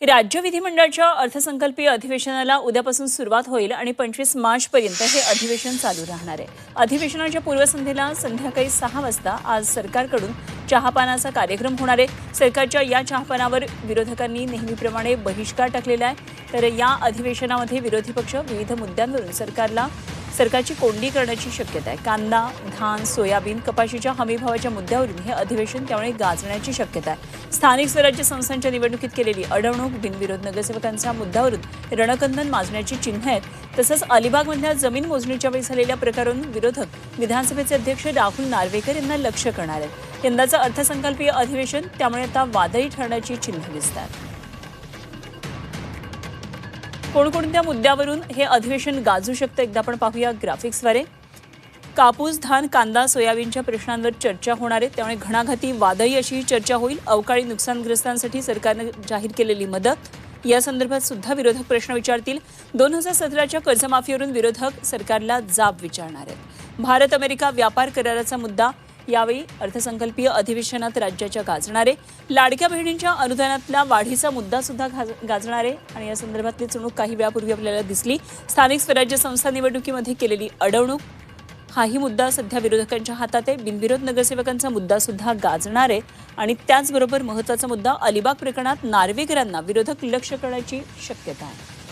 राज्य विधिमंडळाच्या अर्थसंकल्पीय अधिवेशनाला उद्यापासून सुरुवात होईल आणि 25 मार्चपर्यंत हे अधिवेशन चालू राहणार आहे। अधिवेशनाच्या पूर्वसंध्येला संध्याकाळी 6 वाजता आज सरकारकडून चहापानाचा कार्यक्रम होणार आहे। सरकारच्या या चहापानावर विरोधकांनी नेहमीप्रमाणे बहिष्कार टाकलेला आहे। तर या अधिवेशनामध्ये विरोधी पक्ष विविध मुद्द्यांवरून सरकारची कोंडी करण्याची शक्यता आहे। कांदा, धान, सोयाबीन, कपाशीच्या हमीभावाच्या मुद्द्यावरून हे अधिवेशन त्यामुळे गाजण्याची शक्यता आहे। स्थानिक स्वराज्य संस्थांच्या निवडणुकीत केलेली अडवणूक, बिनविरोध नगरसेवकांच्या मुद्द्यावरून रणकंदन माजण्याची चिन्ह आहेत। तसंच अलिबागमधल्या जमीन मोजणीच्या वेळी झालेल्या प्रकारावरून विरोधक विधानसभेचे अध्यक्ष राहुल नार्वेकर यांना लक्ष्य करणार आहेत। यंदाचं अर्थसंकल्पीय अधिवेशन त्यामुळे आता वादळी ठरण्याची चिन्ह दिसतात। कोणकोणत्या मुद्द्यावरून हे अधिवेशन गाजू शकतं एकदा आपण पाहूया ग्राफिक्सद्वारे। कापूस, धान, कांदा, सोयाबीनच्या प्रश्नांवर चर्चा होणार आहे, त्यामुळे घणाघाती वादळी अशी चर्चा होईल। अवकाळी नुकसानग्रस्तांसाठी सरकारने जाहीर केलेली मदत या संदर्भात सुद्धा विरोधक प्रश्न विचारतील। 2017च्या कर्जमाफीवरून विरोधक सरकारला जाब विचारणार आहेत। भारत अमेरिका व्यापार कराराचा मुद्दा यावेळी अर्थसंकल्पीय अधिवेशनात राज्याच्या गाजणार आहे। लाडक्या बहिणींच्या अनुदानातल्या वाढीचा मुद्दा सुद्धा गाजणार आहे आणि या संदर्भातली चुणूक काही वेळापूर्वी आपल्याला दिसली। स्थानिक स्वराज्य संस्था निवडणुकीमध्ये केलेली अडवणूक हाही मुद्दा सध्या विरोधकांच्या हातात आहे। बिनविरोध नगरसेवकांचा मुद्दा सुद्धा गाजणार आहे आणि त्याचबरोबर महत्त्वाचा मुद्दा अलिबाग प्रकरणात नार्वेकरांना विरोधक लक्ष्य करण्याची शक्यता आहे।